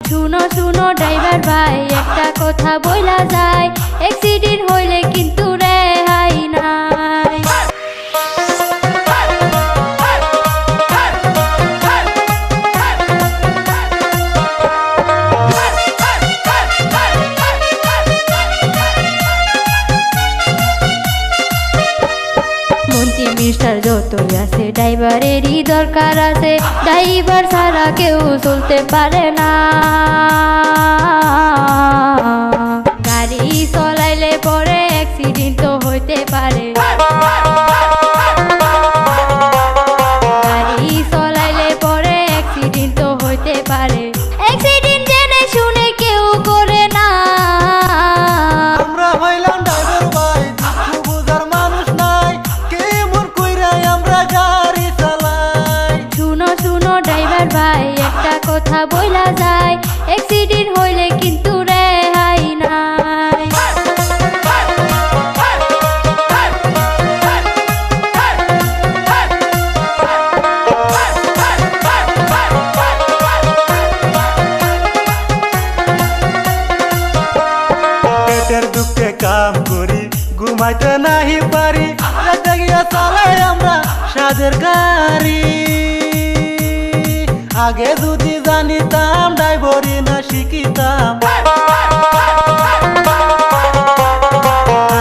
শুনো শুনো ড্রাইভার ভাই, একটা কথা বইলা যায়, অ্যাক্সিডেন্ট হইলে কিন্তু রেহাই নাই। মন্ত্রী মিস্টার যতই আছে ড্রাইভারেরই দরকার আছে, ড্রাইভার ছাড়া কেউ চলতে পারে না। গাড়ি চলাইলে পরে অ্যাক্সিডেন্ট তো হইতে পারে, গাড়ি চলাইলে পরে অ্যাক্সিডেন্ট তো হইতে পারে। অ্যাক্সিডেন্ট জেনে শুনে কেউ করে না। আমরা হইলাম ড্রাইভার ভাই, দুঃখ বুঝার মানুষ নাই, কেমন কইরা আমরা গাড়ি চালাই। শুনো শুনো ড্রাইভার ভাই, একটা কথা বইলা যায়, অ্যাক্সিডেন্ট হইলে কিন্তু রেহাই নাই। পেটের দুঃখে কাম করি, ঘুমাইতে নাহি পারি, রাতে গিয়া চালাই আমরা সাদের গাড়ি। আগে যদি জানিতাম ড্রাইভারি না শিখিতাম,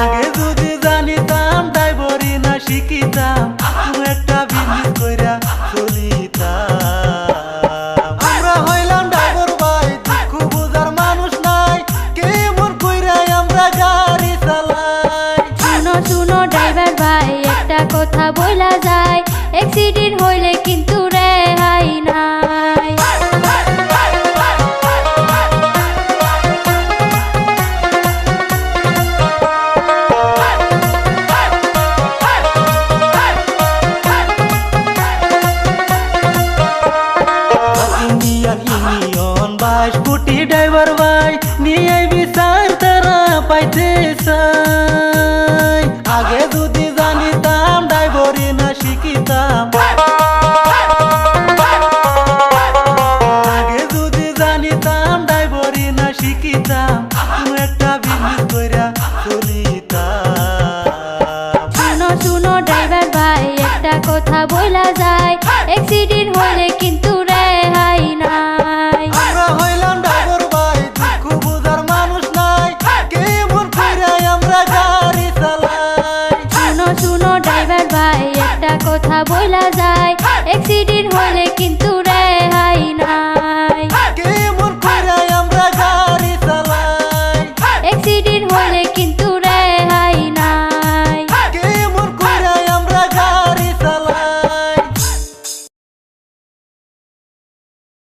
আগে যদি জানিতাম ড্রাইভারি না শিখিতাম, কোনো একটা বিজনেস কইরা চলিতাম। আমরা হইলাম ড্রাইভার ভাই, দুঃখ বুঝার মানুষ নাই, কেমন কইরা আমরা গাড়ি চালাই। শুনো শুনো ড্রাইভার ভাই, একটা কথা বইলা যায়, অ্যাক্সিডেন্ট হইলে কিন্তু রেহাই নাই। ইন্ডিয়ান ইউনিয়ন 22 কোটি ড্রাইভার ভাই, নিয়ে বিচার তারা পাইতে চাই। আগে